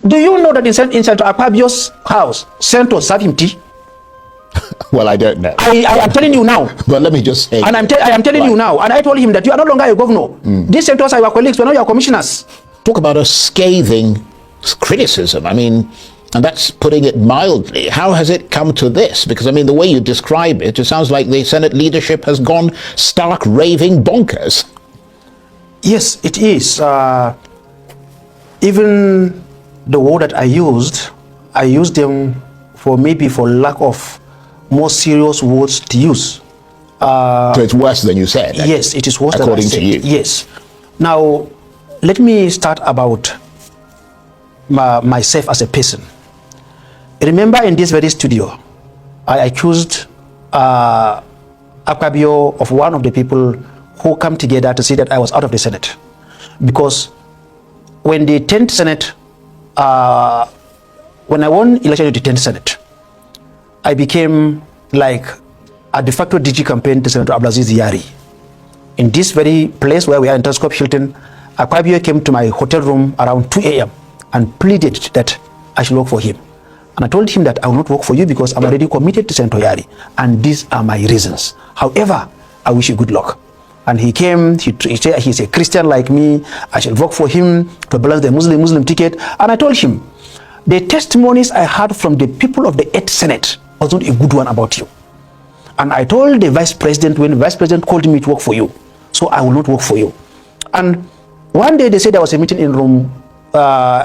Do you know that in Senator Akpabio's house, senators serve him tea? Well, I don't know. I am telling you now. But let me just say. And I am telling you now. And I told him that you are no longer a governor. These senators are your colleagues, but now you are commissioners. Talk about a scathing criticism. I mean, and that's putting it mildly. How has it come to this? Because, I mean, the way you describe it, it sounds like the Senate leadership has gone stark raving bonkers. Yes, it is. Even the word that I used them for maybe for lack of more serious words to use. So it's worse than you said? Yes, it is worse than I said. According to you? Yes. Now, let me start about myself as a person. Remember, in this very studio, I accused Akpabio of one of the people who come together to say that I was out of the Senate. Because when the 10th Senate, when I won election to the 10th Senate, I became like a de facto DG campaign to Senator Abdulaziz Yari. In this very place where we are in Telescope Hilton, Akpabio came to my hotel room around 2 a.m. and pleaded that I should work for him. And I told him that I will not work for you because I'm already committed to Senator Yari. And these are my reasons. However, I wish you good luck. And he came, he said he's a Christian like me. I should work for him to balance the Muslim ticket. And I told him, the testimonies I heard from the people of the 8th Senate was not a good one about you. And I told the Vice President when the Vice President called me to work for you, so I will not work for you. And one day they said there was a meeting in room,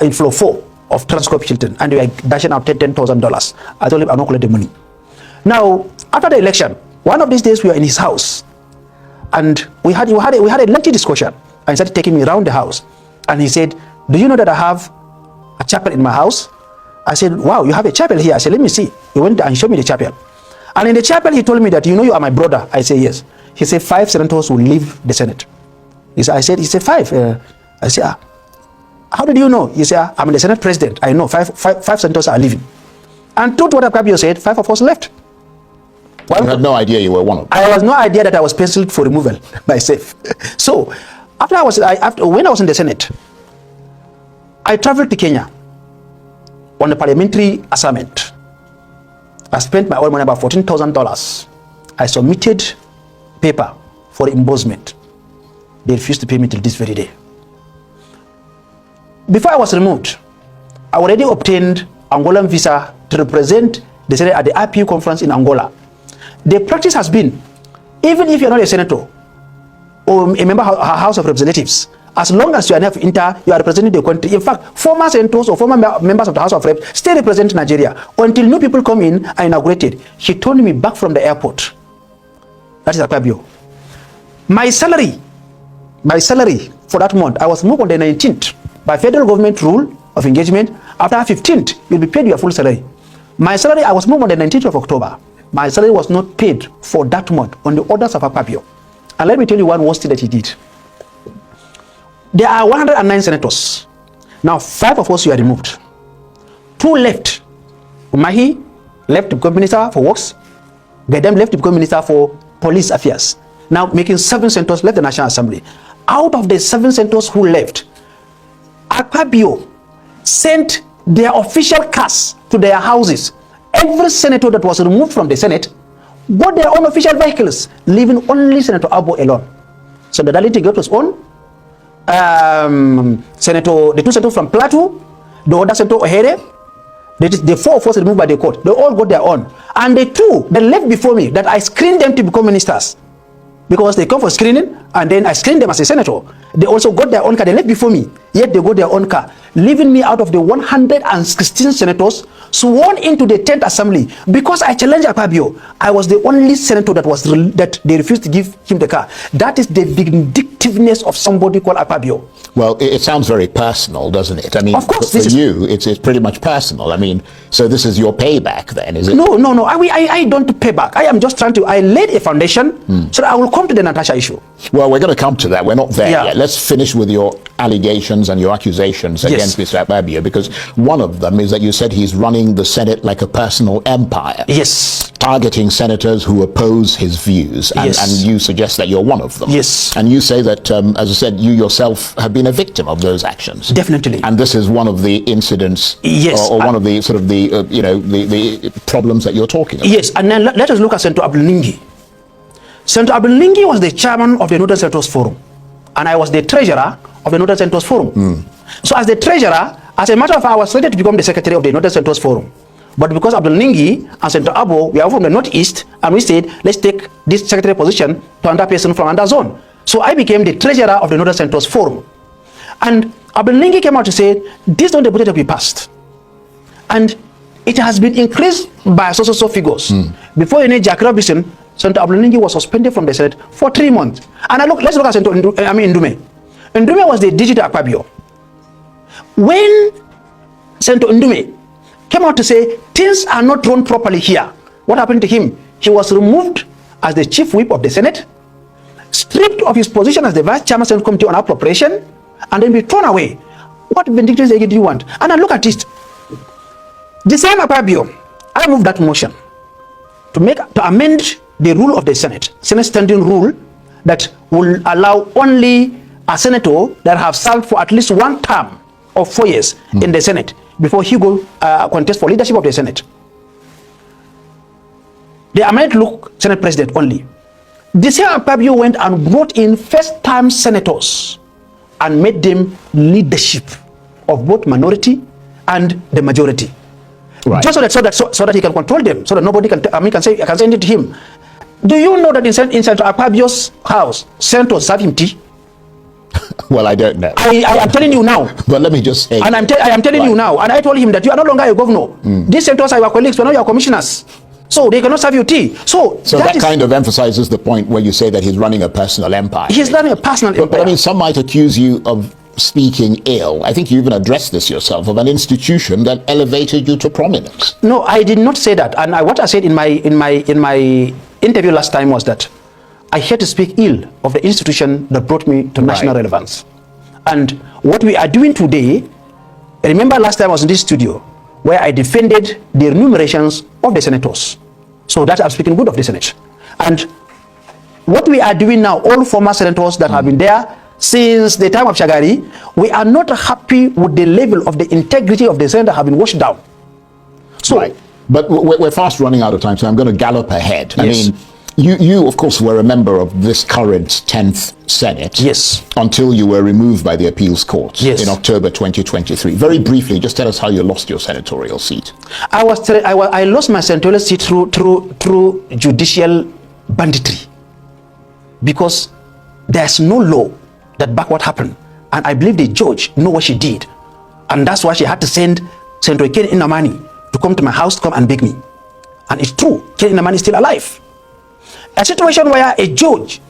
in floor 4 of Telescope Hilton, and they were dashing out $10,000. I told him I'm not collecting the money. Now, after the election, one of these days we were in his house, and we had a lengthy discussion. And he started taking me around the house, and he said, "Do you know that I have a chapel in my house?" I said, "Wow, you have a chapel here." I said, "Let me see." He went and showed me the chapel. And in the chapel, he told me that, "You know, you are my brother." I said, "Yes." He said, 5 senators will leave the Senate. He said 5. I said, "How did you know?" He said, "I'm the Senate president. I know five senators are leaving." And to what Akpabio said, 5 of us left. You had no idea you were one of them. I had no idea that I was penciled for removal myself. So, when I was in the Senate, I traveled to Kenya on a parliamentary assignment. I spent my own money, about $14,000. I submitted paper for reimbursement. They refused to pay me till this very day. Before I was removed, I already obtained Angolan visa to represent the Senate at the IPU conference in Angola. The practice has been, even if you're not a senator or a member of our House of Representatives, as long as you are enough inter, you are representing the country. In fact, former senators or former members of the House of Reps still represent Nigeria until new people come in and inaugurated. He told me back from the airport. That is Akpabio. My salary for that month, I was moved on the 19th by federal government rule of engagement. After 15th, you'll be paid your full salary. My salary, I was moved on the 19th of October. My salary was not paid for that month on the orders of Akpabio. And let me tell you one worst thing that he did. There are 109 senators. Now 5 of us were removed. 2 left. Umahi left to become Minister for Works. Gadem left to become Minister for Police Affairs. Now making 7 senators left the National Assembly. Out of the 7 senators who left, Akpabio sent their official cars to their houses. Every senator that was removed from the Senate got their own official vehicles, leaving only Senator Abbo alone. So the Daliti got his own. The 2 senators from Plateau, the other senator Ohere, the 4 of us removed by the court, they all got their own. And the 2 that left before me, that I screened them to become ministers, because they come for screening, and then I screened them as a senator. They also got their own car. They left before me, yet they got their own car, leaving me out of the 116 senators sworn into the 10th Assembly. Because I challenged Akpabio, I was the only senator that they refused to give him the car. That is the vindictiveness of somebody called Akpabio. Well, it sounds very personal, doesn't it? I mean, of course, for you, it's pretty much personal. I mean, so this is your payback then, is it? No. I don't pay back. I am just trying to, I laid a foundation so that I will come to the Natasha issue. Well, we're going to come to that. We're not there yet. Let's finish with your allegations and your accusations against Mr. Akpabio, because one of them is that you said he's running the Senate like a personal empire. Yes. Targeting senators who oppose his views. And you suggest that you're one of them. Yes. And you say that, as I said, you yourself have been a victim of those actions. Definitely. And this is one of the incidents, yes, or one of the sort of the, the problems that you're talking about. Yes, and then let us look at Senator Abdul-Ningi. Senator Abdul-Ningi was the chairman of the Northern Senators Forum, and I was the treasurer of the Northern Senators Forum. So as the treasurer, as a matter of fact, I was slated to become the secretary of the Northern Senators Forum. But because Abdul-Ningi and Senator Abbo, we are from the Northeast, and we said, let's take this secretary position to another person from another zone. So I became the treasurer of the Northern Senators Forum. And Abdul-Ningi came out to say, this don't budget to be passed. And it has been increased by so figures. Before any Jack Robinson, Senator Abdul-Ningi was suspended from the Senate for 3 months. And let's look at Senator Ndume. Ndume was the Judiciary Akpabio. When Senator Ndume came out to say things are not run properly here, what happened to him? He was removed as the chief whip of the Senate, stripped of his position as the vice chairman of the Senate Committee on Appropriation, and then be thrown away. What vindictive do you want? And now look at it. The same Akpabio, I moved that motion to amend the rule of the Senate standing rule, that will allow only a senator that have served for at least 1 term of 4 years in the Senate before he go contest for leadership of the Senate. The amendment look Senate president only. The same Akpabio went and brought in first-time senators and made them leadership of both minority and the majority. Right. Just so that he can control them, so that nobody can can send it to him. Do you know that in Senator Akpabio's house, senators serve him tea? Well, I don't know. I am telling you now. But let me just say. And I am telling you now. And I told him that you are no longer a governor. These senators are your colleagues, but now you are commissioners. So they cannot serve you tea. So that kind of emphasizes the point where you say that he's running a personal empire. He's running a personal empire. But I mean, some might accuse you of speaking ill. I think you even addressed this yourself, of an institution that elevated you to prominence. No, I did not say that. And what I said in my interview last time was that I had to speak ill of the institution that brought me to national relevance. And what we are doing today, remember last time I was in this studio where I defended the remunerations of the senators. So that I'm speaking good of the Senate. And what we are doing now, all former senators that have been there since the time of Shagari, we are not happy with the level of the integrity of the Senate that have been washed down. So, but we're fast running out of time, so I'm going to gallop ahead. Yes. I mean, you of course were a member of this current 10th Senate. Yes. Until you were removed by the appeals court. Yes. In October 2023. Very briefly, just tell us how you lost your senatorial seat. I lost my senatorial seat through judicial banditry, because there's no law that back what happened, and I believe the judge know what she did, and that's why she had to send Senator Ken Inamani to come to my house to come and beg me. And it's true, Ken Inamani is still alive. A situation where a judge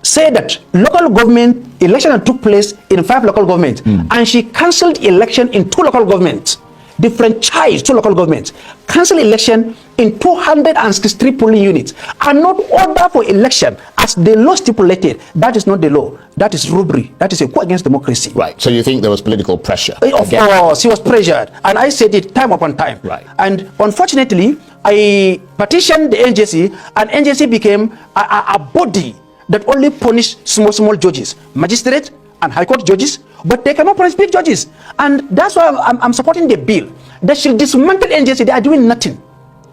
said that local government election that took place in 5 local governments, and she cancelled election in 2 local governments, diffranchised 2 local governments, cancelled election in 263 polling units, and not order for election as the law stipulated. That is not the law. That is robbery. That is a coup against democracy. Right. So you think there was political pressure? Of course, he was pressured, and I said it time upon time. Right. And unfortunately, I petitioned the NJC, and NJC became a body that only punished small judges, magistrate and high court judges, but they cannot punish big judges. And that's why I'm supporting the bill that should dismantle NJC. They are doing nothing.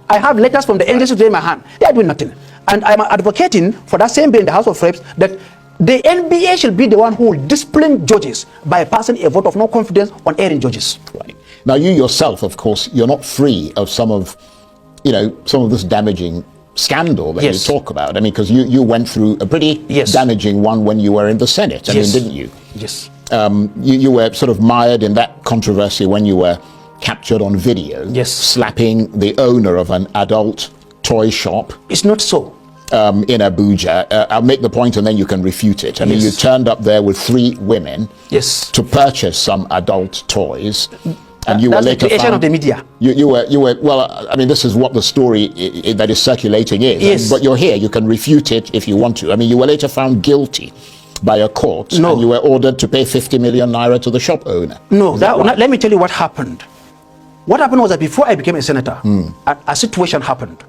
I have letters from the NJC in my hand. They are doing nothing. And I'm advocating for that same bill in the House of Reps, that the NBA should be the one who will discipline judges by passing a vote of no confidence on airing judges. Right. Now, you yourself, of course, you're not free of some of this damaging scandal that you talk about. I mean, because you went through a pretty damaging one when you were in the Senate. I mean, didn't you? Yes. You were sort of mired in that controversy when you were captured on video, slapping the owner of an adult toy shop. It's not so. In Abuja. I'll make the point and then you can refute it. I mean, you turned up there with 3 women to purchase some adult toys. And you were later the creation of the media. You were well, I mean, this is what the story that is circulating is. Yes. But you're here, you can refute it if you want to. I mean, you were later found guilty by a court, and you were ordered to pay 50 million naira to the shop owner. No, let me tell you what happened. What happened was that before I became a senator, a situation happened.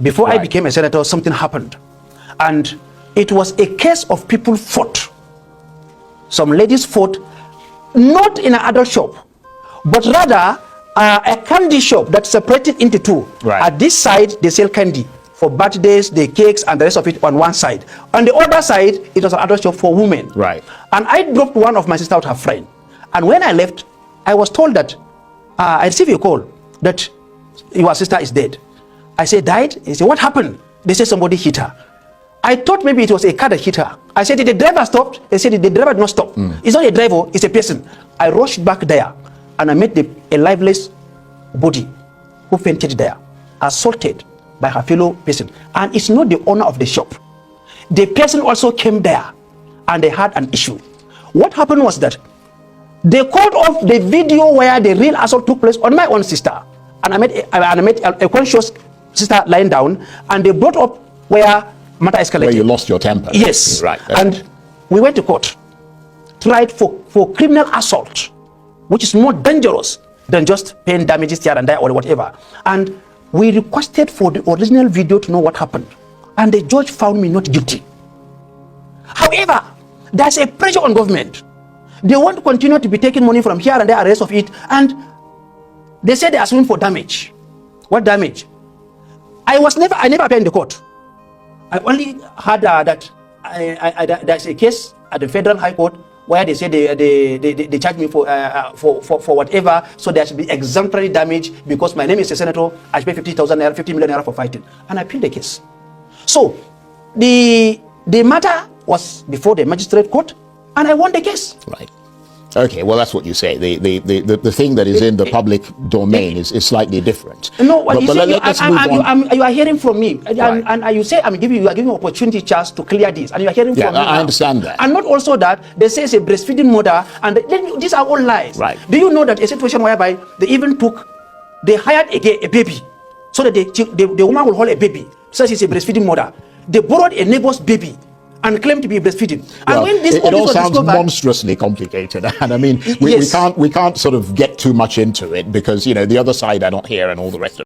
Before I became a senator, something happened. And it was a case of people fought. some ladies' foot, not in an adult shop, but rather a candy shop that's separated into two. Right. At this side, they sell candy for birthdays, the cakes, and the rest of it on one side. On the other side, it was an adult shop for women. Right. And I dropped one of my sister out, her friend. And when I left, I was told that I received a call that your sister is dead. I said, died? He said, what happened? They said somebody hit her. I thought maybe it was a car that hit her. I said, did the driver stop? They said, the driver did not stop. It's not a driver, it's a person. I rushed back there and I met a lifeless body who fainted there, assaulted by her fellow person. And it's not the owner of the shop. The person also came there and they had an issue. What happened was that they called off the video where the real assault took place on my own sister. And I met a conscious sister lying down, and they brought up where matter escalated. Where you lost your temper. Yes. Right. And we went to court, tried for criminal assault, which is more dangerous than just paying damages here and there or whatever. And we requested for the original video to know what happened. And the judge found me not guilty. However, there's a pressure on government. They want to continue to be taking money from here and there and the rest of it. And they said they are suing for damage. What damage? I never appeared in the court. I only heard that there's a case at the Federal High Court where they say they charge me for whatever, so there should be exemplary damage because my name is a senator. I should pay 50,000 naira, 50 million naira for fighting, and I appealed the case. So the matter was before the magistrate court, and I won the case. Right. Okay, well, that's what you say. The thing that is in the public domain is slightly different. No, but let's move on. You are hearing from me, Right. and you say you are giving opportunity chance to clear this, and you are hearing from me. I understand that. And not also that they say it's a breastfeeding mother, and these are all lies. Right. Do you know that a situation whereby they hired a baby, so that the woman will hold a baby, so she's a breastfeeding mother. They borrowed a neighbor's baby and claim to be breastfeeding. Well, and when this it all sounds monstrously complicated, and I mean we can't sort of get too much into it because the other side are not here and all the rest of it.